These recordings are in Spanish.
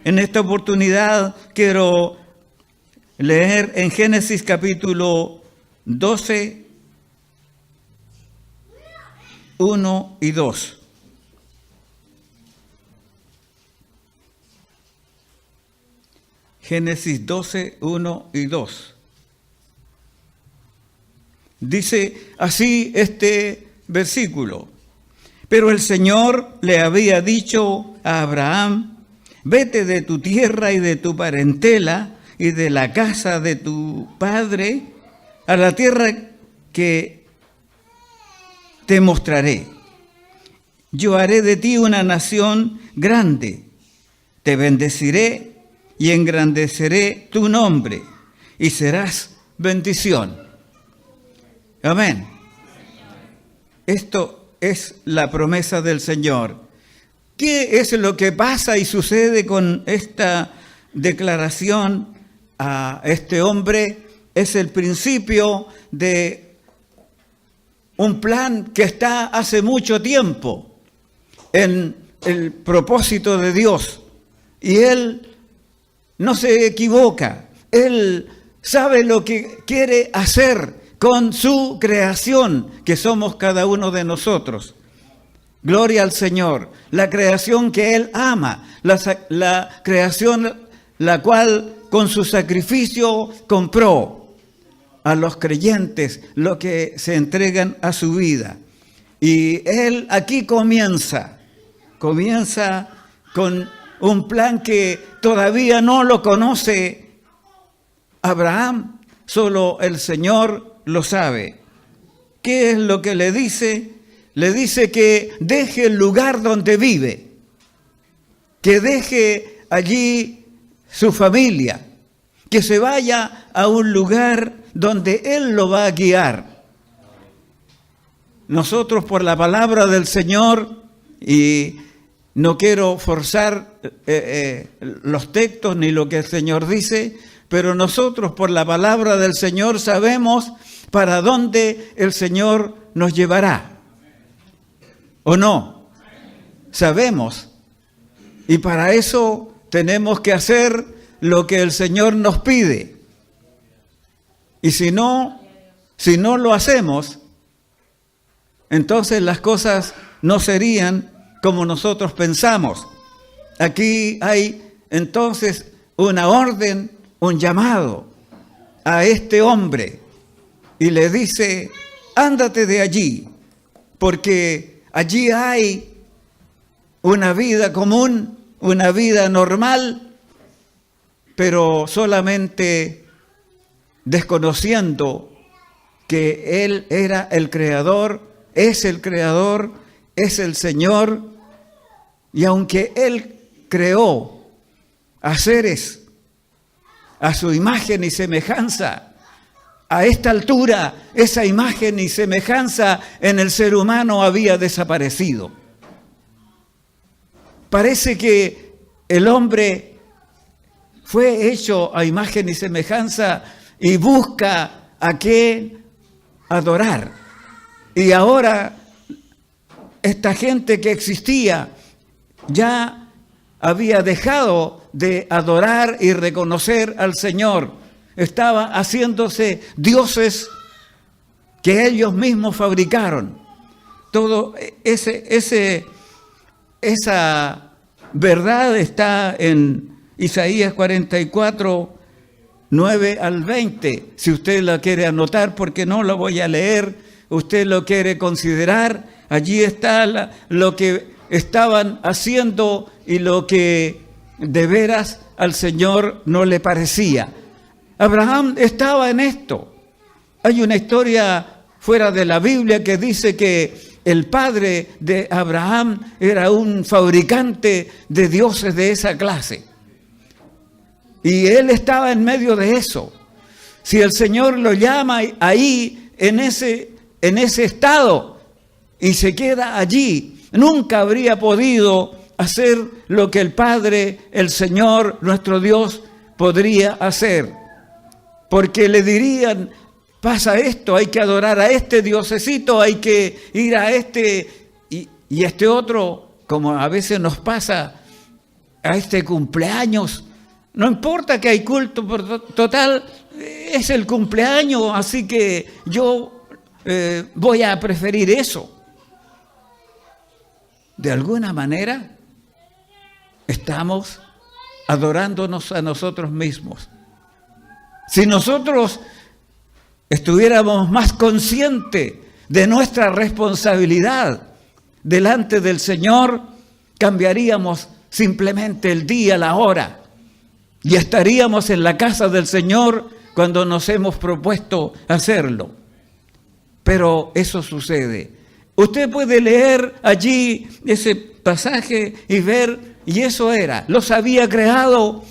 En esta oportunidad quiero leer en Génesis capítulo 12, 1 y 2. Génesis 12, 1 y 2. Dice así este versículo: pero el Señor le había dicho a Abraham: vete de tu tierra y de tu parentela y de la casa de tu padre a la tierra que te mostraré. Yo haré de ti una nación grande, te bendeciré y engrandeceré tu nombre y serás bendición. Amén. Esto es la promesa del Señor. ¿Qué es lo que pasa y sucede con esta declaración a este hombre? Es el principio de un plan que está hace mucho tiempo en el propósito de Dios. Y Él no se equivoca. Él sabe lo que quiere hacer con su creación, que somos cada uno de nosotros. Gloria al Señor. La creación que Él ama, la creación la cual con su sacrificio compró a los creyentes, lo que se entregan a su vida. Y Él aquí comienza con un plan que todavía no lo conoce Abraham, solo el Señor lo sabe. ¿Qué es lo que le dice? Le dice que deje el lugar donde vive, que deje allí su familia, que se vaya a un lugar donde Él lo va a guiar. Nosotros por la palabra del Señor, y no quiero forzar los textos ni lo que el Señor dice, pero nosotros por la palabra del Señor sabemos para dónde el Señor nos llevará. ¿O no? Sabemos. Y para eso tenemos que hacer lo que el Señor nos pide. Y si no lo hacemos, entonces las cosas no serían como nosotros pensamos. Aquí hay entonces una orden, un llamado a este hombre. Y le dice: ándate de allí, porque allí hay una vida común, una vida normal, pero solamente desconociendo que Él era el Creador, es el Señor, y aunque Él creó a seres a su imagen y semejanza, a esta altura esa imagen y semejanza en el ser humano había desaparecido. Parece que el hombre fue hecho a imagen y semejanza y busca a qué adorar. Y ahora esta gente que existía ya había dejado de adorar y reconocer al Señor. Estaba haciéndose dioses que ellos mismos fabricaron. Todo esa verdad está en Isaías 44, 9 al 20. Si usted la quiere anotar, porque no lo voy a leer, usted lo quiere considerar, allí está lo que estaban haciendo y lo que de veras al Señor no le parecía. Abraham estaba en esto. Hay una historia fuera de la Biblia que dice que el padre de Abraham era un fabricante de dioses de esa clase. Y él estaba en medio de eso. Si el Señor lo llama ahí, en ese estado, y se queda allí, nunca habría podido hacer lo que el Padre, el Señor, nuestro Dios, podría hacer. Porque le dirían: pasa esto, hay que adorar a este diosecito, hay que ir a este y este otro, como a veces nos pasa a este cumpleaños. No importa que hay culto, por total, es el cumpleaños, así que yo voy a preferir eso. De alguna manera, estamos adorándonos a nosotros mismos. Si nosotros estuviéramos más conscientes de nuestra responsabilidad delante del Señor, cambiaríamos simplemente el día, la hora, y estaríamos en la casa del Señor cuando nos hemos propuesto hacerlo. Pero eso sucede. Usted puede leer allí ese pasaje y ver, y eso era, los había creado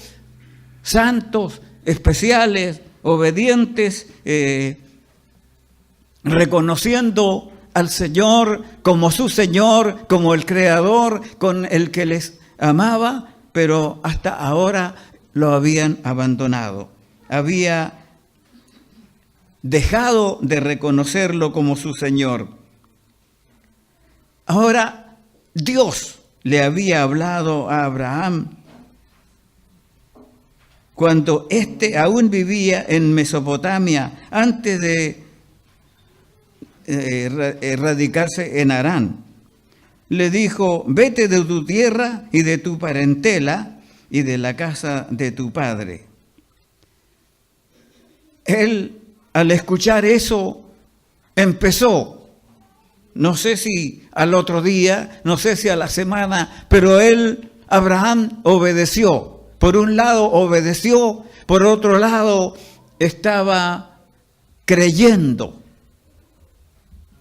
santos, especiales, obedientes, reconociendo al Señor como su Señor, como el Creador, con el que les amaba, pero hasta ahora lo habían abandonado. Había dejado de reconocerlo como su Señor. Ahora, Dios le había hablado a Abraham cuando éste aún vivía en Mesopotamia, antes de radicarse en Harán. Le dijo: vete de tu tierra y de tu parentela y de la casa de tu padre. Él, al escuchar eso, empezó, no sé si al otro día, no sé si a la semana, pero Abraham obedeció. Por un lado obedeció, por otro lado estaba creyendo,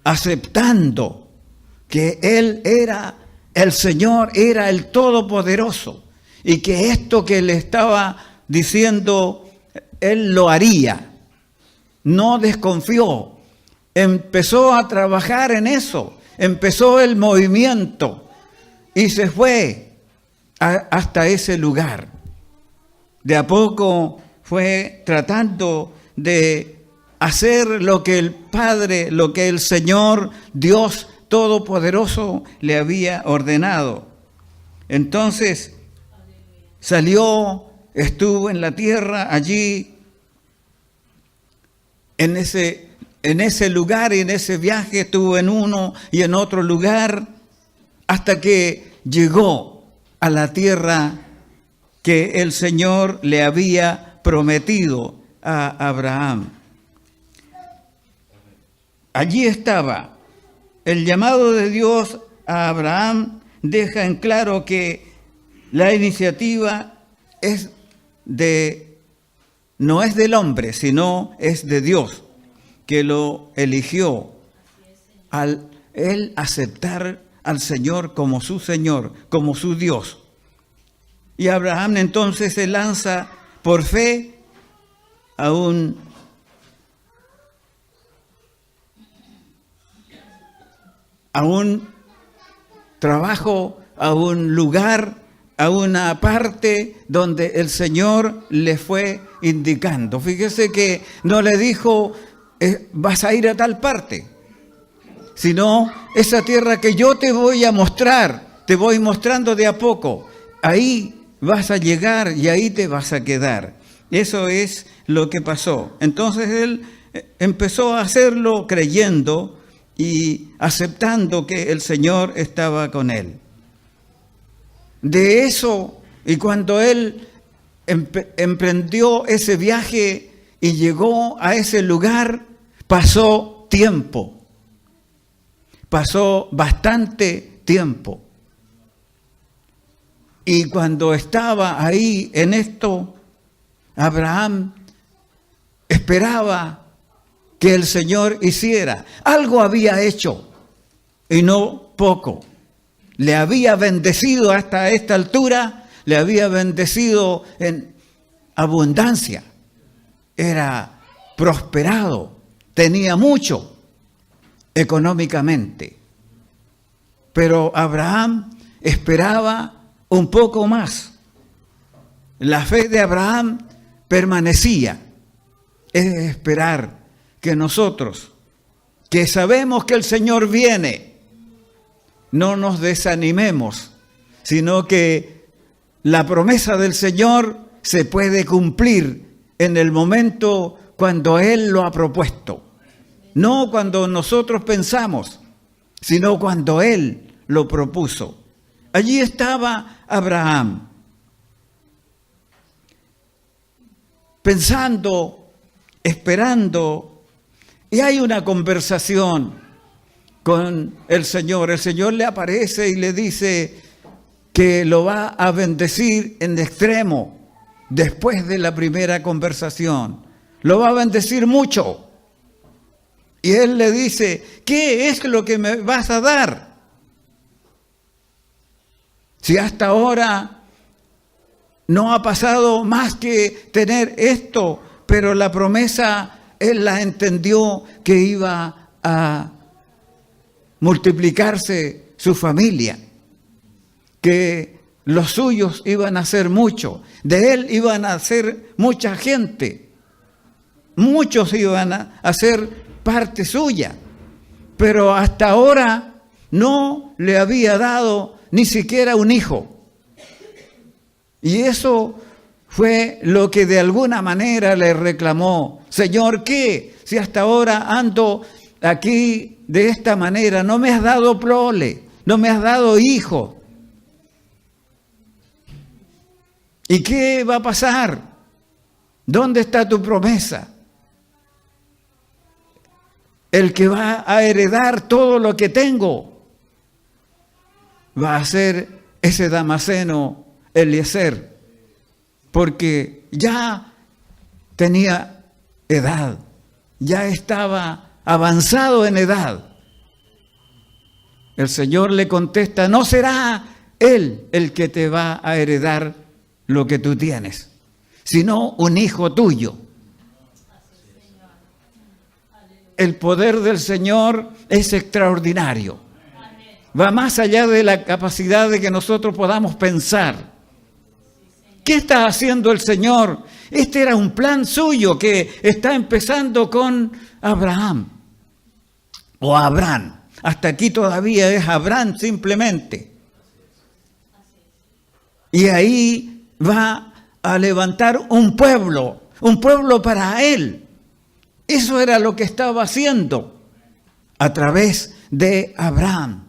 aceptando que Él era el Señor, era el Todopoderoso, y que esto que le estaba diciendo, Él lo haría. No desconfió, empezó a trabajar en eso, empezó el movimiento y se fue hasta ese lugar. De a poco fue tratando de hacer lo que el Padre, lo que el Señor, Dios Todopoderoso le había ordenado. Entonces salió, estuvo en la tierra allí, en ese lugar y en ese viaje, estuvo en uno y en otro lugar, hasta que llegó a la tierra que el Señor le había prometido a Abraham. Allí estaba. El llamado de Dios a Abraham deja en claro que la iniciativa no es del hombre, sino es de Dios, que lo eligió al él aceptar al Señor como su Señor, como su Dios. Y Abraham entonces se lanza por fe a un trabajo, a un lugar, a una parte donde el Señor le fue indicando. Fíjese que no le dijo, vas a ir a tal parte, sino esa tierra que yo te voy a mostrar, te voy mostrando de a poco. Ahí vas a llegar y ahí te vas a quedar. Eso es lo que pasó. Entonces él empezó a hacerlo creyendo y aceptando que el Señor estaba con él. De eso, y cuando él emprendió ese viaje y llegó a ese lugar, pasó tiempo. Pasó bastante tiempo. Y cuando estaba ahí en esto, Abraham esperaba que el Señor hiciera. Algo había hecho, y no poco. Le había bendecido hasta esta altura, le había bendecido en abundancia. Era prosperado, tenía mucho económicamente. Pero Abraham esperaba un poco más. La fe de Abraham permanecía. Es esperar que nosotros, que sabemos que el Señor viene, no nos desanimemos, sino que la promesa del Señor se puede cumplir en el momento cuando Él lo ha propuesto. No cuando nosotros pensamos, sino cuando Él lo propuso. Allí estaba Abraham, pensando, esperando, y hay una conversación con el Señor. El Señor le aparece y le dice que lo va a bendecir en extremo después de la primera conversación. Lo va a bendecir mucho. Y él le dice, ¿qué es lo que me vas a dar? Si hasta ahora no ha pasado más que tener esto, pero la promesa, él la entendió que iba a multiplicarse su familia, que los suyos iban a ser mucho, de él iban a ser mucha gente, muchos iban a ser parte suya, pero hasta ahora no le había dado ni siquiera un hijo. Y eso fue lo que de alguna manera le reclamó. Señor, ¿qué? Si hasta ahora ando aquí de esta manera, no me has dado prole, no me has dado hijo. ¿Y qué va a pasar? ¿Dónde está tu promesa? El que va a heredar todo lo que tengo va a ser ese Damaseno Eliezer, porque ya tenía edad, ya estaba avanzado en edad. El Señor le contesta, no será él el que te va a heredar lo que tú tienes, sino un hijo tuyo. El poder del Señor es extraordinario. Va más allá de la capacidad de que nosotros podamos pensar. ¿Qué está haciendo el Señor? Este era un plan suyo que está empezando con Abraham. O Abraham. Hasta aquí todavía es Abraham simplemente. Y ahí va a levantar un pueblo para él. Eso era lo que estaba haciendo a través de Abraham.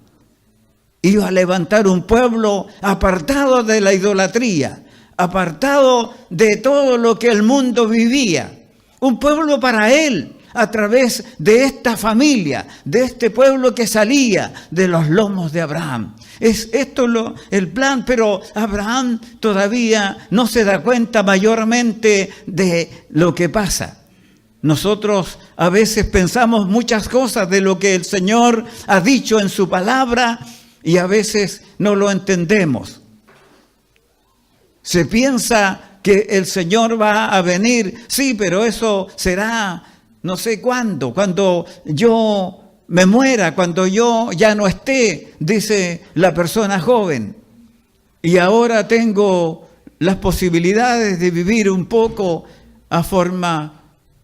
Iba a levantar un pueblo apartado de la idolatría, apartado de todo lo que el mundo vivía. Un pueblo para él, a través de esta familia, de este pueblo que salía de los lomos de Abraham. Es esto el plan, pero Abraham todavía no se da cuenta mayormente de lo que pasa. Nosotros a veces pensamos muchas cosas de lo que el Señor ha dicho en su palabra y a veces no lo entendemos. Se piensa que el Señor va a venir, sí, pero eso será no sé cuándo, cuando yo me muera, cuando yo ya no esté, dice la persona joven. Y ahora tengo las posibilidades de vivir un poco a forma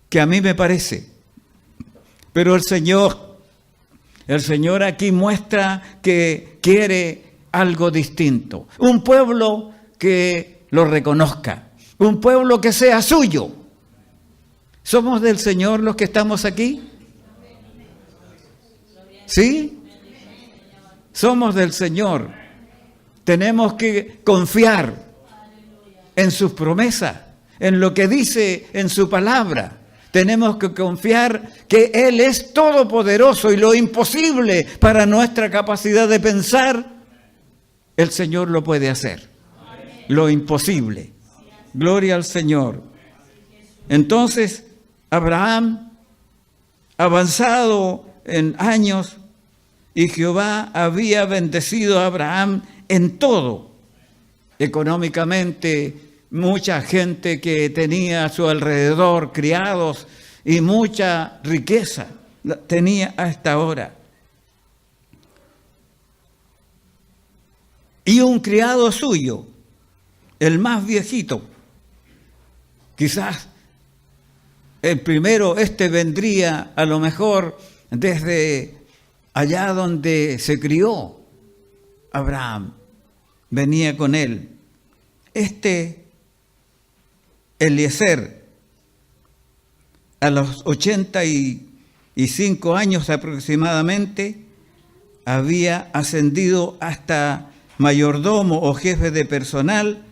que a mí me parece. Pero el Señor aquí muestra que quiere algo distinto. Un pueblo que lo reconozca. Un pueblo que sea suyo. ¿Somos del Señor los que estamos aquí? ¿Sí? Somos del Señor. Tenemos que confiar en sus promesas, en lo que dice en su palabra. Tenemos que confiar que Él es todopoderoso y lo imposible para nuestra capacidad de pensar, el Señor lo puede hacer. Lo imposible. Gloria al Señor. Entonces, Abraham, avanzado en años, y Jehová había bendecido a Abraham en todo. Económicamente, mucha gente que tenía a su alrededor, criados, y mucha riqueza tenía hasta ahora. Y un criado suyo, el más viejito, quizás el primero, vendría a lo mejor desde allá donde se crió Abraham, venía con él. Eliezer, a los 85 años aproximadamente, había ascendido hasta mayordomo o jefe de personal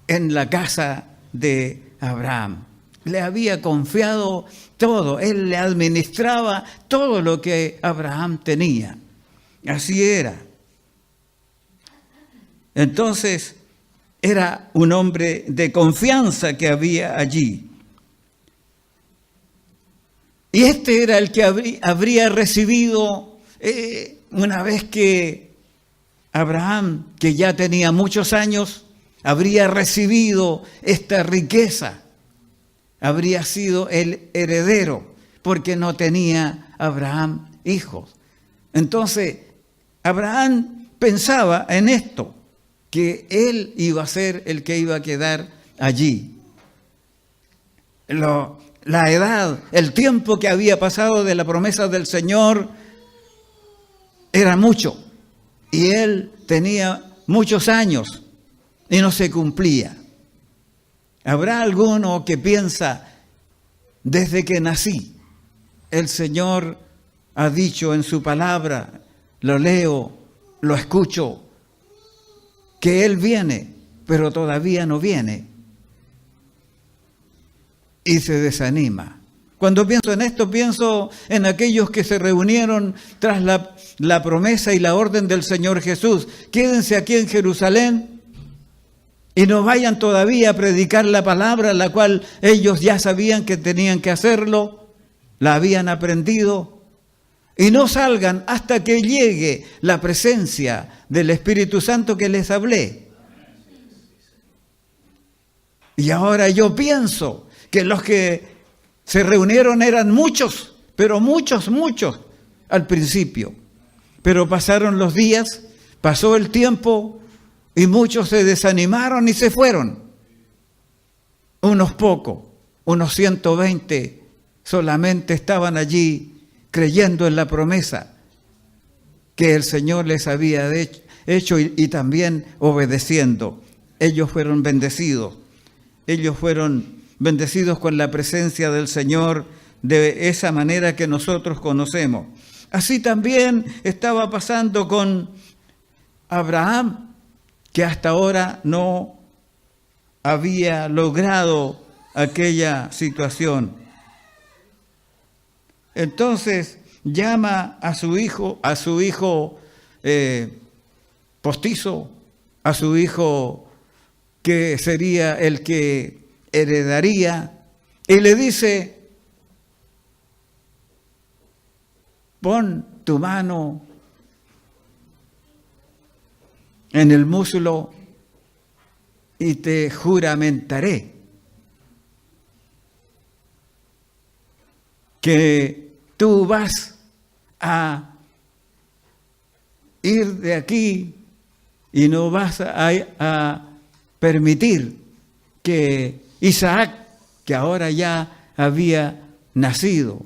en la casa de Abraham. Le había confiado todo, él le administraba todo lo que Abraham tenía. Así era. Entonces, era un hombre de confianza que había allí. Y este era el que habría recibido, una vez que Abraham, que ya tenía muchos años, habría recibido esta riqueza. Habría sido el heredero, porque no tenía Abraham hijos. Entonces, Abraham pensaba en esto, que él iba a ser el que iba a quedar allí. La edad, el tiempo que había pasado de la promesa del Señor era mucho. Y él tenía muchos años y no se cumplía. ¿Habrá alguno que piensa, desde que nací, el Señor ha dicho en su palabra, lo leo, lo escucho, que Él viene, pero todavía no viene? Y se desanima. Cuando pienso en esto, pienso en aquellos que se reunieron tras la promesa y la orden del Señor Jesús. Quédense aquí en Jerusalén y no vayan todavía a predicar la palabra, la cual ellos ya sabían que tenían que hacerlo, la habían aprendido. Y no salgan hasta que llegue la presencia del Espíritu Santo que les hablé. Y ahora yo pienso que los que se reunieron eran muchos, pero muchos al principio. Pero pasaron los días, pasó el tiempo y muchos se desanimaron y se fueron. Unos pocos, unos 120 solamente estaban allí creyendo en la promesa que el Señor les había hecho y también obedeciendo. Ellos fueron bendecidos. Ellos fueron bendecidos con la presencia del Señor de esa manera que nosotros conocemos. Así también estaba pasando con Abraham, que hasta ahora no había logrado aquella situación. Entonces llama a su hijo postizo, a su hijo que sería el que heredaría, y le dice: pon tu mano en el muslo y te juramentaré que tú vas a ir de aquí y no vas a permitir que Isaac, que ahora ya había nacido,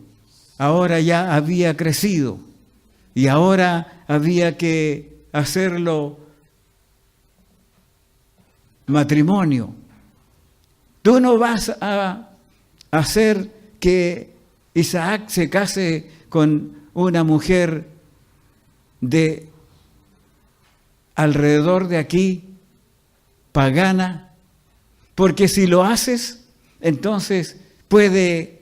ahora ya había crecido y ahora había que hacerlo matrimonio. Tú no vas a hacer que Isaac se case con una mujer de alrededor de aquí, pagana, porque si lo haces, entonces puede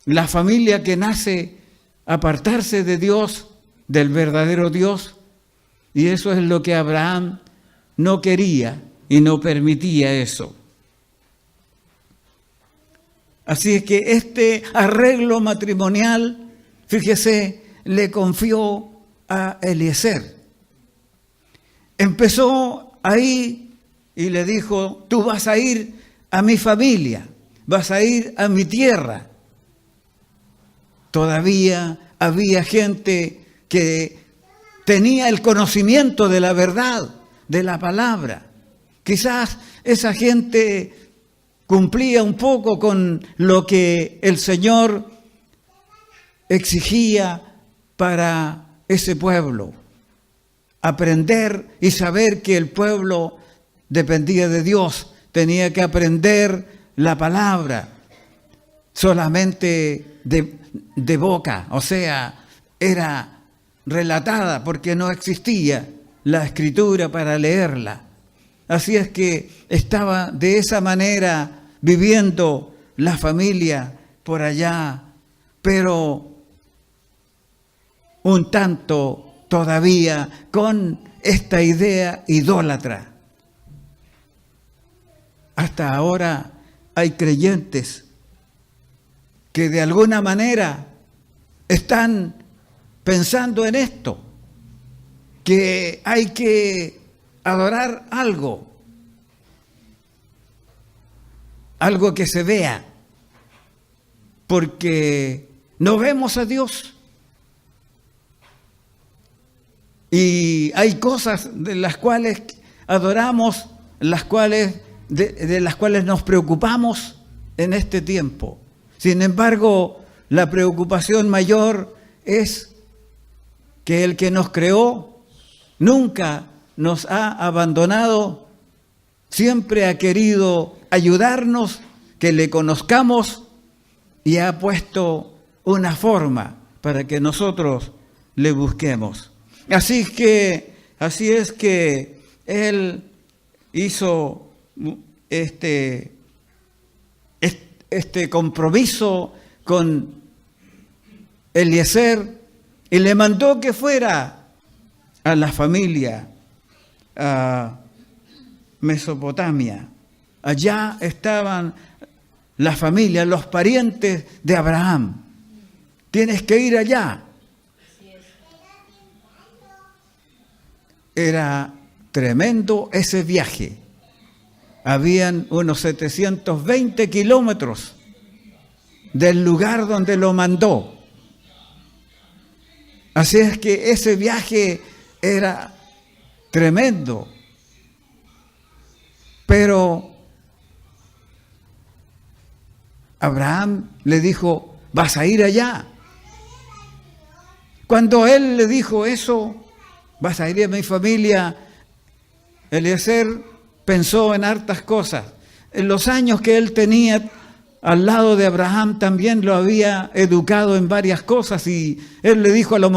la familia que nace apartarse de Dios, del verdadero Dios, y eso es lo que Abraham no quería y no permitía eso. Así es que este arreglo matrimonial, fíjese, le confió a Eliezer. Empezó ahí y le dijo: tú vas a ir a mi familia, vas a ir a mi tierra. Todavía había gente que tenía el conocimiento de la verdad, de la palabra. Quizás esa gente cumplía un poco con lo que el Señor exigía para ese pueblo. Aprender y saber que el pueblo dependía de Dios, tenía que aprender la palabra solamente de boca, o sea, era relatada porque no existía la escritura para leerla. Así es que estaba de esa manera viviendo la familia por allá, pero un tanto todavía con esta idea idólatra. Hasta ahora hay creyentes que de alguna manera están pensando en esto, que hay que adorar algo que se vea, porque no vemos a Dios. Y hay cosas de las cuales adoramos, de las cuales nos preocupamos en este tiempo. Sin embargo, la preocupación mayor es que el que nos creó nunca nos ha abandonado, siempre ha querido ayudarnos, que le conozcamos, y ha puesto una forma para que nosotros le busquemos. Así es que Él hizo este compromiso con Eliezer y le mandó que fuera a la familia, a Mesopotamia. Allá estaban la familia, los parientes de Abraham. Tienes que ir allá. Era tremendo ese viaje. Habían unos 720 kilómetros del lugar donde lo mandó. Así es que ese viaje era tremendo. Pero Abraham le dijo, vas a ir allá. Cuando él le dijo eso, vas a ir a mi familia, Eliezer pensó en hartas cosas. En los años que él tenía al lado de Abraham también lo había educado en varias cosas, y él le dijo a la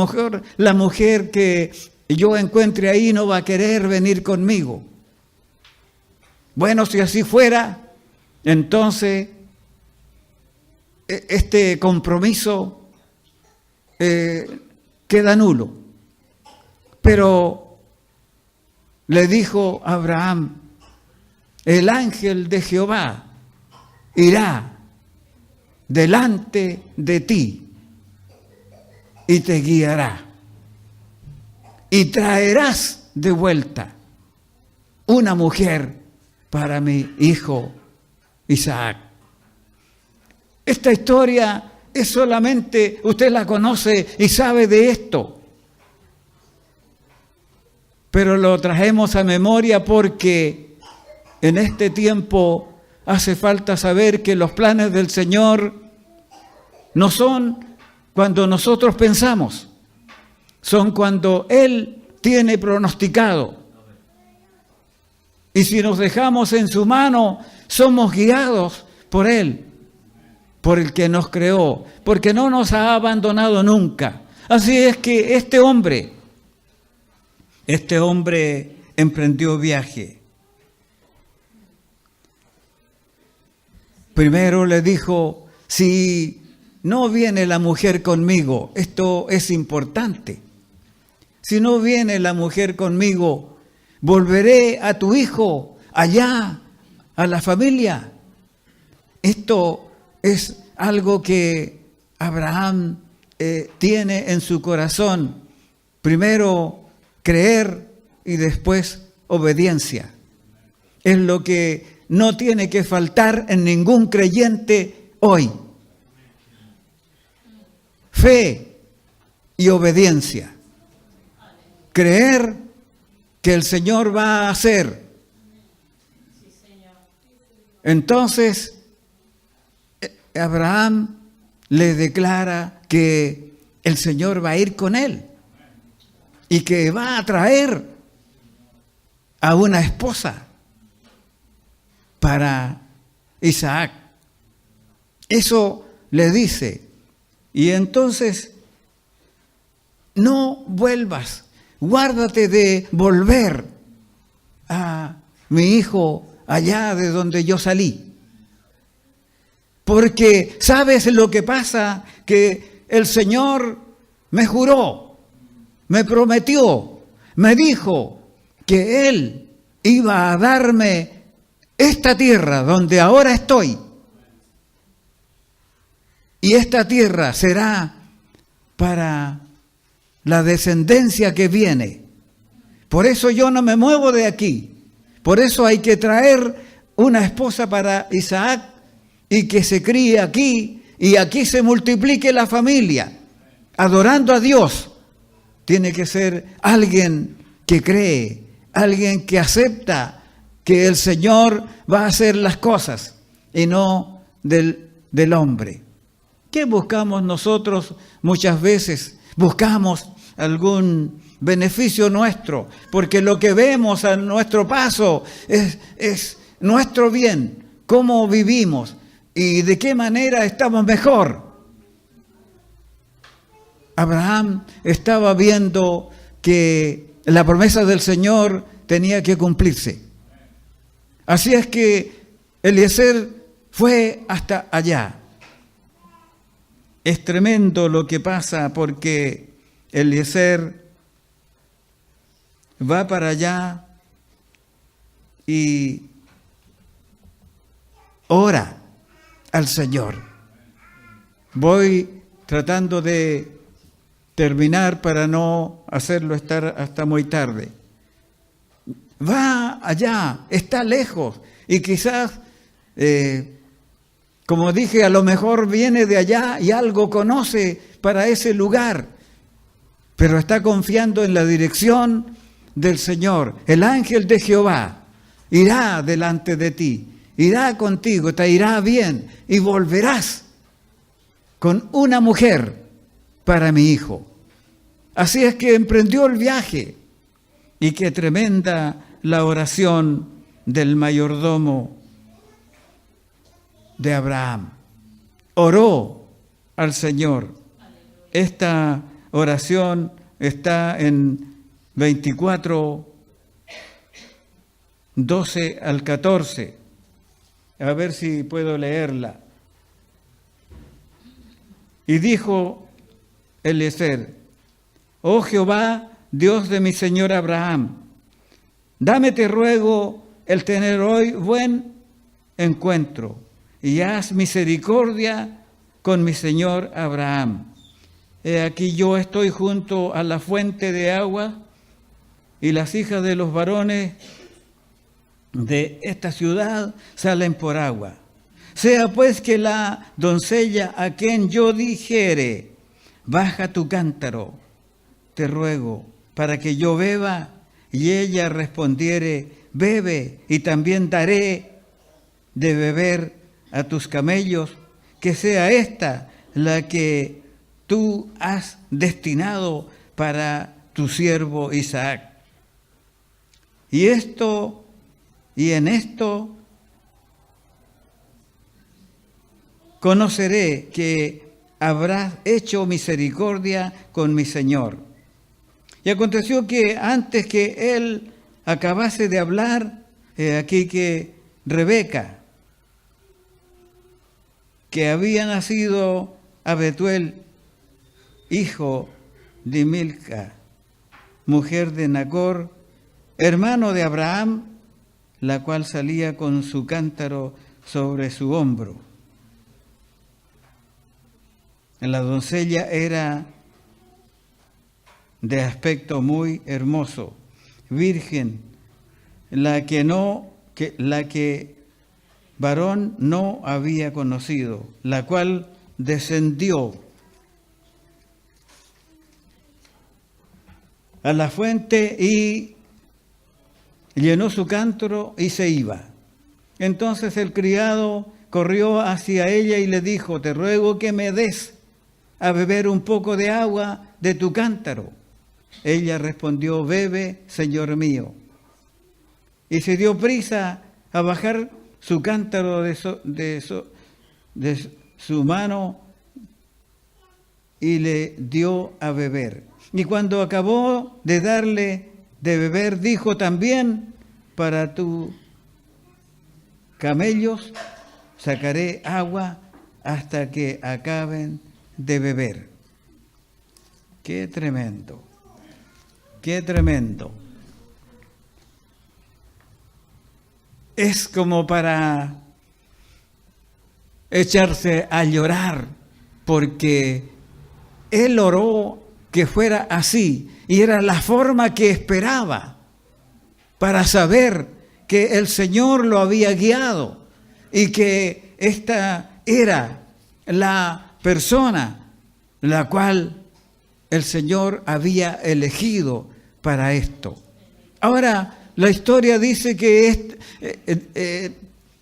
mujer que yo encuentre ahí no va a querer venir conmigo. Bueno, si así fuera, entonces este compromiso queda nulo. Pero le dijo a Abraham, el ángel de Jehová irá delante de ti y te guiará y traerás de vuelta una mujer para mi hijo Isaac. Esta historia es solamente, usted la conoce y sabe de esto, pero lo trajemos a memoria porque en este tiempo hace falta saber que los planes del Señor no son cuando nosotros pensamos, son cuando Él tiene pronosticado. Y si nos dejamos en su mano, somos guiados por Él, por el que nos creó, porque no nos ha abandonado nunca. Así es que este hombre emprendió viaje. Primero le dijo, si no viene la mujer conmigo, esto es importante. Si no viene la mujer conmigo, volveré a tu hijo allá, a la familia. Esto es algo que Abraham tiene en su corazón. Primero creer y después obediencia. Es lo que no tiene que faltar en ningún creyente hoy. Fe y obediencia. Creer que el Señor va a hacer. Entonces, Abraham le declara que el Señor va a ir con él y que va a traer a una esposa para Isaac. Eso le dice. Y entonces, no vuelvas, guárdate de volver a mi hijo allá de donde yo salí. Porque ¿sabes lo que pasa? Que el Señor me juró, me prometió, me dijo que Él iba a darme esta tierra donde ahora estoy. Y esta tierra será para la descendencia que viene. Por eso yo no me muevo de aquí. Por eso hay que traer una esposa para Isaac y que se críe aquí y aquí se multiplique la familia, adorando a Dios. Tiene que ser alguien que cree, alguien que acepta que el Señor va a hacer las cosas y no del hombre. ¿Qué buscamos nosotros muchas veces? Buscamos algún beneficio nuestro, porque lo que vemos a nuestro paso es nuestro bien, cómo vivimos y de qué manera estamos mejor. Abraham estaba viendo que la promesa del Señor tenía que cumplirse. Así es que Eliezer fue hasta allá. Es tremendo lo que pasa porque Eliezer va para allá y ora al Señor. Voy tratando de terminar para no hacerlo estar hasta muy tarde. Va allá, está lejos y quizás, como dije, a lo mejor viene de allá y algo conoce para ese lugar, pero está confiando en la dirección del Señor. El ángel de Jehová irá delante de ti, irá contigo, te irá bien y volverás con una mujer para mi hijo. Así es que emprendió el viaje y qué tremenda la oración del mayordomo de Abraham. Oró al Señor. Esta oración está en 24, 12 al 14. A ver si puedo leerla. Y dijo Eliezer: oh Jehová, Dios de mi señor Abraham, dame, te ruego, el tener hoy buen encuentro, y haz misericordia con mi señor Abraham. He aquí yo estoy junto a la fuente de agua, y las hijas de los varones de esta ciudad salen por agua. Sea pues que la doncella a quien yo dijere, baja tu cántaro, te ruego, para que yo beba, y ella respondiere, bebe, y también daré de beber a tus camellos, que sea esta la que tú has destinado para tu siervo Isaac. Y en esto conoceré que habrás hecho misericordia con mi señor. Y aconteció que antes que él acabase de hablar, aquí que Rebeca, que había nacido a Betuel, hijo de Milca, mujer de Nacor, hermano de Abraham, la cual salía con su cántaro sobre su hombro. La doncella era de aspecto muy hermoso, virgen, la que varón no había conocido, la cual descendió a la fuente y llenó su cántaro y se iba. Entonces el criado corrió hacia ella y le dijo: te ruego que me des a beber un poco de agua de tu cántaro. Ella respondió: bebe, señor mío. Y se dio prisa a bajar su cántaro de su mano y le dio a beber. Y cuando acabó de darle de beber, dijo también: para tus camellos sacaré agua hasta que acaben de beber. ¡Qué tremendo! ¡Qué tremendo! Es como para echarse a llorar, porque él oró que fuera así, y era la forma que esperaba para saber que el Señor lo había guiado y que esta era la persona la cual el Señor había elegido para esto. Ahora, la historia dice que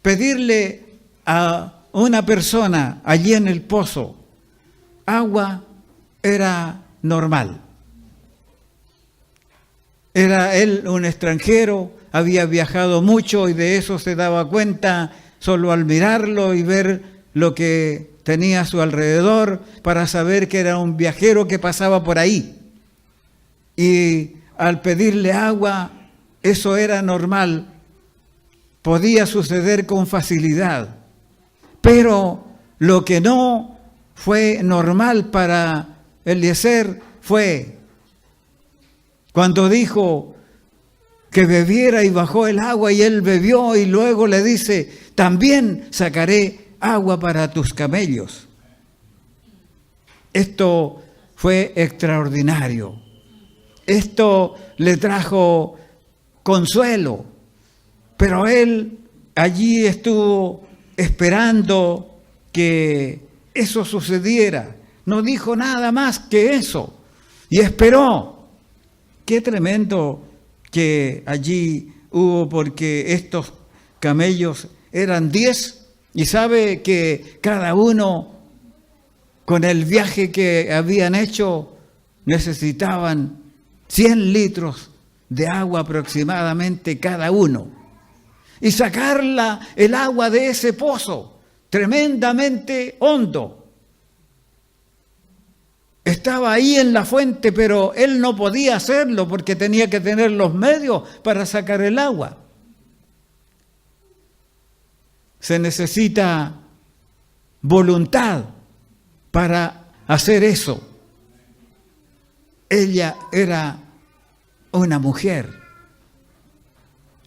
pedirle a una persona allí en el pozo agua era normal. Era él un extranjero, había viajado mucho y de eso se daba cuenta solo al mirarlo y ver lo que tenía a su alrededor para saber que era un viajero que pasaba por ahí. Y al pedirle agua, eso era normal, podía suceder con facilidad. Pero lo que no fue normal para Eliezer fue cuando dijo que bebiera y bajó el agua y él bebió y luego le dice: también sacaré agua para tus camellos. Esto fue extraordinario. Esto le trajo consuelo, pero él allí estuvo esperando que eso sucediera. No dijo nada más que eso y esperó. Qué tremendo que allí hubo, porque estos camellos eran 10 y sabe que cada uno, con el viaje que habían hecho, necesitaban 100 litros de agua aproximadamente cada uno. Y sacar el agua de ese pozo tremendamente hondo. Estaba ahí en la fuente, pero él no podía hacerlo porque tenía que tener los medios para sacar el agua. Se necesita voluntad para hacer eso. Ella era una mujer.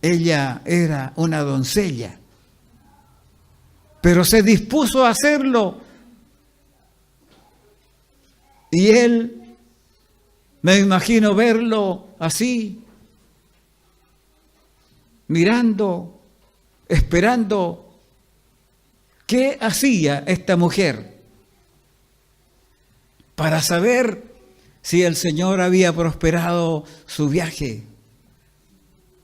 Ella era una doncella. Pero se dispuso a hacerlo. Y él, me imagino verlo así, mirando, esperando. ¿Qué hacía esta mujer? Para saber si el Señor había prosperado su viaje.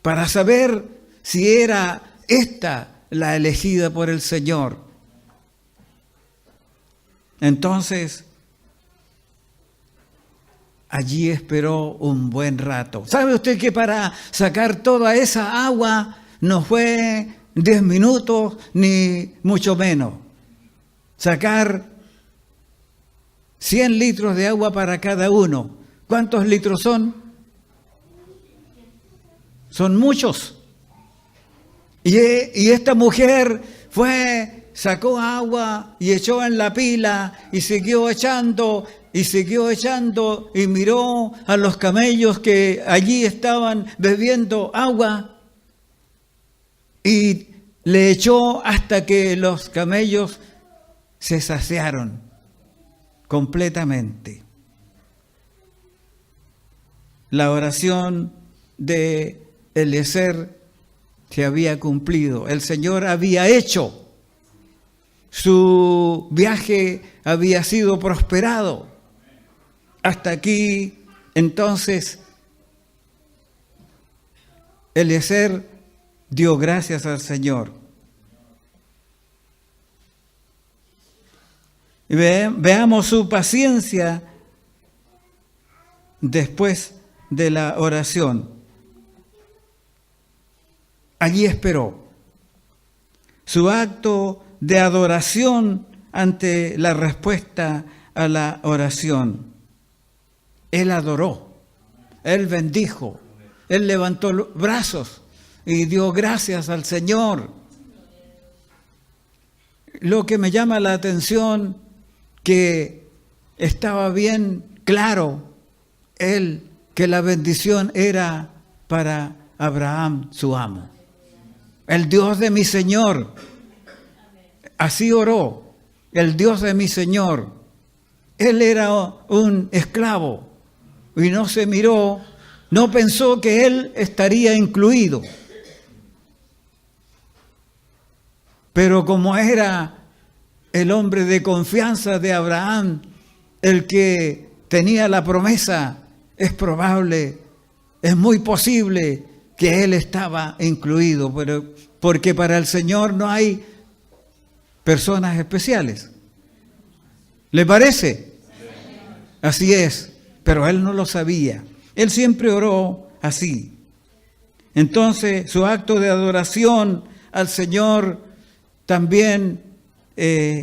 Para saber si era esta la elegida por el Señor. Entonces, allí esperó un buen rato. ¿Sabe usted que para sacar toda esa agua no fue 10 minutos ni mucho menos? Sacar 100 litros de agua para cada uno. ¿Cuántos litros son? Son muchos. Y esta mujer sacó agua y echó en la pila y siguió echando y miró a los camellos que allí estaban bebiendo agua y le echó hasta que los camellos se saciaron completamente. La oración de Eliezer se había cumplido. El Señor había hecho. Su viaje había sido prosperado. Hasta aquí, entonces, Eliezer dio gracias al Señor. Y veamos su paciencia después de la oración. Allí esperó. su acto de adoración ante la respuesta a la oración. Él adoró, él bendijo, él levantó los brazos y dio gracias al Señor. Lo que me llama la atención, que estaba bien claro él que la bendición era para Abraham, su amo. El Dios de mi Señor. Así oró, el Dios de mi Señor. Él era un esclavo y no se miró, no pensó que él estaría incluido. Pero como era el hombre de confianza de Abraham, el que tenía la promesa, es probable, es muy posible que él estaba incluido, pero porque para el Señor no hay personas especiales. ¿Le parece? Así es, pero él no lo sabía. Él siempre oró así. Entonces, su acto de adoración al Señor también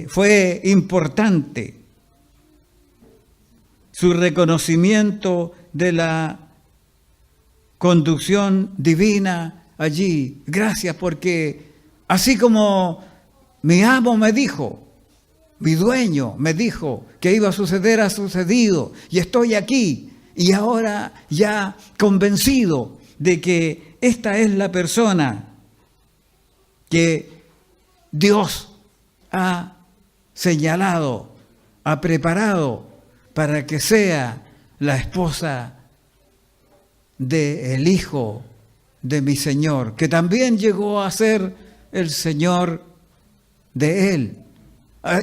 fue importante. Su reconocimiento de la conducción divina allí. Gracias, porque así como mi amo me dijo, mi dueño me dijo que iba a suceder, ha sucedido, y estoy aquí, y ahora ya convencido de que esta es la persona que Dios ha señalado, ha preparado para que sea la esposa del Hijo de mi Señor, que también llegó a ser el Señor de él.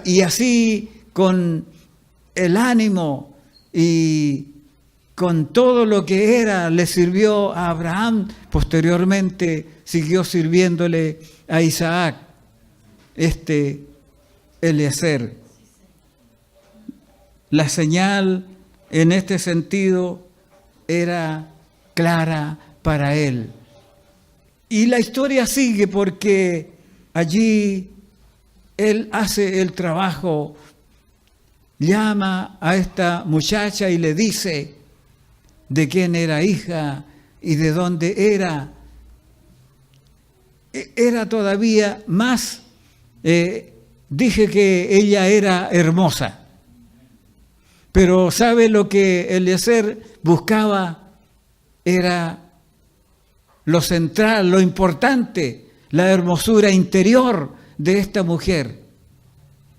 Y así, con el ánimo y con todo lo que era, le sirvió a Abraham. Posteriormente siguió sirviéndole a Isaac, Eliezer. La señal en este sentido era clara para él. Y la historia sigue porque allí él hace el trabajo, llama a esta muchacha y le dice de quién era hija y de dónde era. Era todavía más, dije que ella era hermosa. Pero ¿sabe lo que Eliezer buscaba? Era lo central, lo importante, la hermosura interior de esta mujer.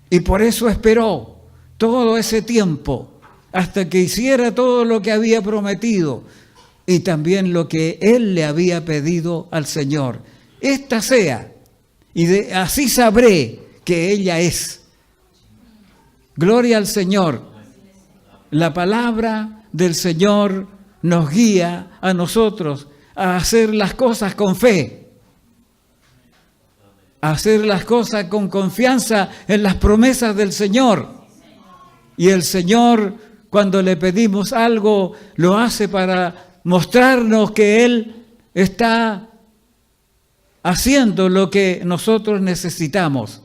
Y por eso esperó todo ese tiempo hasta que hiciera todo lo que había prometido y también lo que él le había pedido al Señor. Esta sea, y así sabré que ella es. Gloria al Señor. La palabra del Señor nos guía a nosotros a hacer las cosas con fe, a hacer las cosas con confianza en las promesas del Señor. Y el Señor, cuando le pedimos algo, lo hace para mostrarnos que Él está haciendo lo que nosotros necesitamos.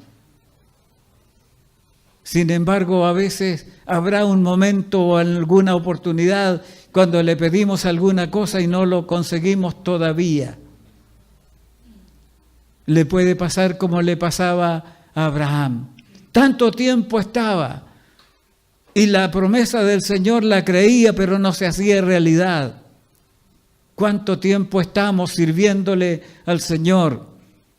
Sin embargo, a veces habrá un momento o alguna oportunidad cuando le pedimos alguna cosa y no lo conseguimos todavía. Le puede pasar como le pasaba a Abraham. Tanto tiempo estaba y la promesa del Señor la creía, pero no se hacía realidad. ¿Cuánto tiempo estamos sirviéndole al Señor?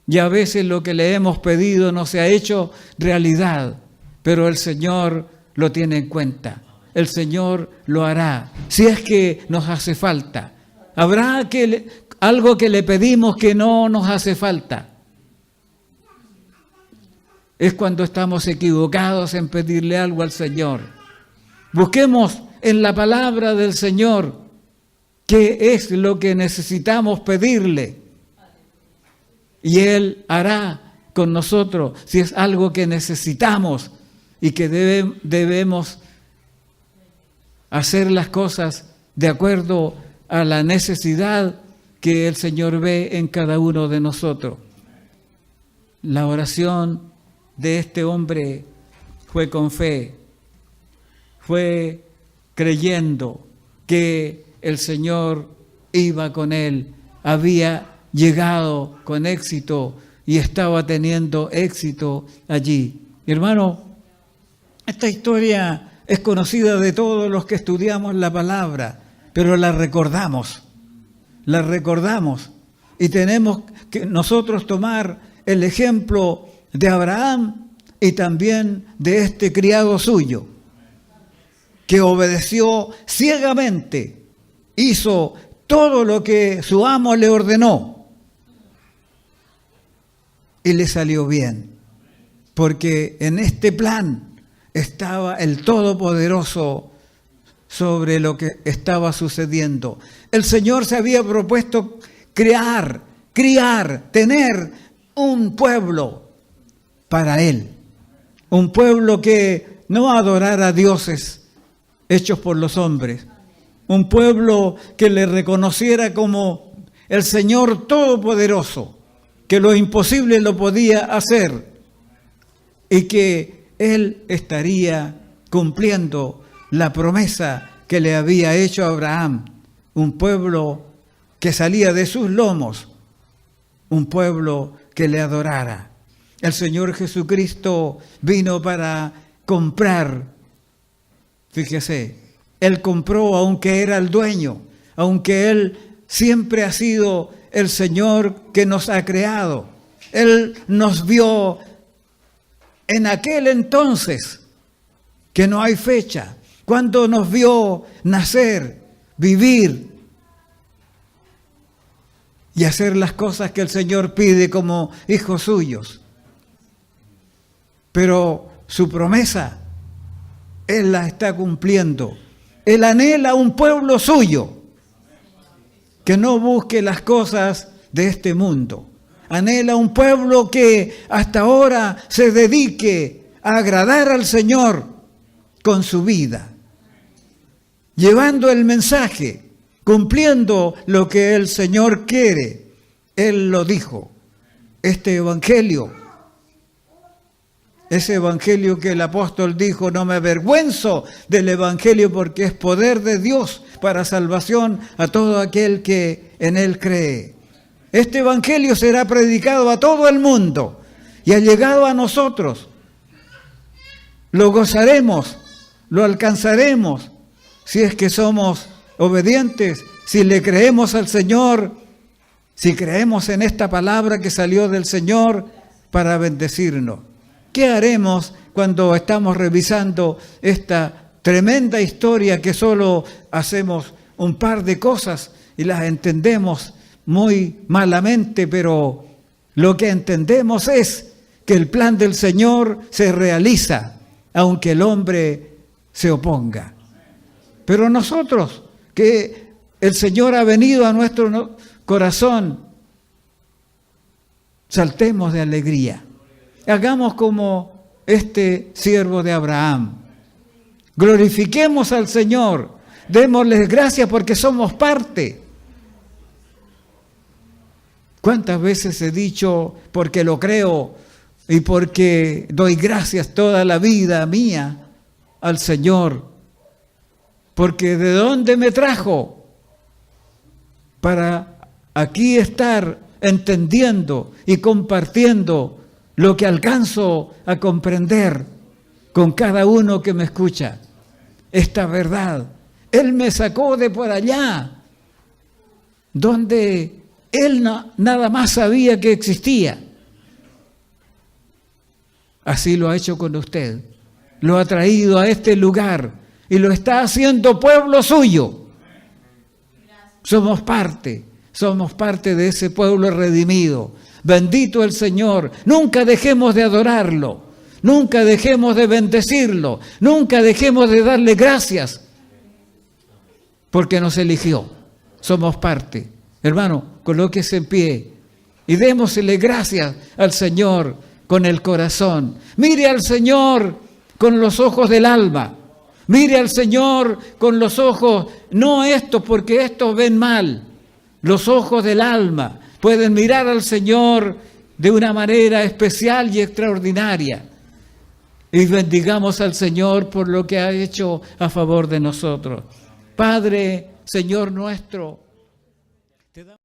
Y a veces lo que le hemos pedido no se ha hecho realidad, pero el Señor lo tiene en cuenta. El Señor lo hará, si es que nos hace falta. Habrá algo que le pedimos que no nos hace falta. Es cuando estamos equivocados en pedirle algo al Señor. Busquemos en la palabra del Señor qué es lo que necesitamos pedirle. Y Él hará con nosotros si es algo que necesitamos y que debemos hacer las cosas de acuerdo a la necesidad que el Señor ve en cada uno de nosotros. La oración de este hombre fue con fe, fue creyendo que el Señor iba con él, había llegado con éxito y estaba teniendo éxito allí. Mi hermano, esta historia es conocida de todos los que estudiamos la palabra, pero la recordamos y tenemos que nosotros tomar el ejemplo de Abraham y también de este criado suyo, que obedeció ciegamente, hizo todo lo que su amo le ordenó y le salió bien, porque en este plan estaba el Todopoderoso sobre lo que estaba sucediendo. El Señor se había propuesto criar, tener un pueblo para Él, un pueblo que no adorara a dioses hechos por los hombres, un pueblo que le reconociera como el Señor Todopoderoso, que lo imposible lo podía hacer y que Él estaría cumpliendo la promesa que le había hecho a Abraham, un pueblo que salía de sus lomos, un pueblo que le adorara. El Señor Jesucristo vino para comprar. Fíjese, Él compró aunque era el dueño, aunque Él siempre ha sido el Señor que nos ha creado. Él nos vio en aquel entonces, que no hay fecha, cuando nos vio nacer, vivir y hacer las cosas que el Señor pide como hijos suyos. Pero su promesa, Él la está cumpliendo. Él anhela un pueblo suyo que no busque las cosas de este mundo. Anhela un pueblo que hasta ahora se dedique a agradar al Señor con su vida, llevando el mensaje, cumpliendo lo que el Señor quiere. Él lo dijo. Este evangelio, ese evangelio que el apóstol dijo, no me avergüenzo del evangelio porque es poder de Dios para salvación a todo aquel que en él cree. Este evangelio será predicado a todo el mundo y ha llegado a nosotros. Lo gozaremos, lo alcanzaremos si es que somos obedientes, si le creemos al Señor, si creemos en esta palabra que salió del Señor para bendecirnos. ¿Qué haremos cuando estamos revisando esta tremenda historia que solo hacemos un par de cosas y las entendemos muy malamente, pero lo que entendemos es que el plan del Señor se realiza, aunque el hombre se oponga? Pero nosotros, que el Señor ha venido a nuestro corazón, saltemos de alegría. Hagamos como este siervo de Abraham. Glorifiquemos al Señor. Démosles gracias porque somos parte. ¿Cuántas veces he dicho, porque lo creo y porque doy gracias toda la vida mía al Señor? Porque ¿de dónde me trajo? Para aquí estar entendiendo y compartiendo lo que alcanzo a comprender con cada uno que me escucha. Esta verdad. Él me sacó de por allá, donde Él nada más sabía que existía. Así lo ha hecho con usted. Lo ha traído a este lugar y lo está haciendo pueblo suyo. Somos parte de ese pueblo redimido. Bendito el Señor. Nunca dejemos de adorarlo. Nunca dejemos de bendecirlo. Nunca dejemos de darle gracias. Porque nos eligió. Somos parte. Hermano, colóquese en pie y démosle gracias al Señor con el corazón. Mire al Señor con los ojos del alma. Mire al Señor con los ojos, no estos, porque estos ven mal. Los ojos del alma pueden mirar al Señor de una manera especial y extraordinaria. Y bendigamos al Señor por lo que ha hecho a favor de nosotros. Padre, Señor nuestro,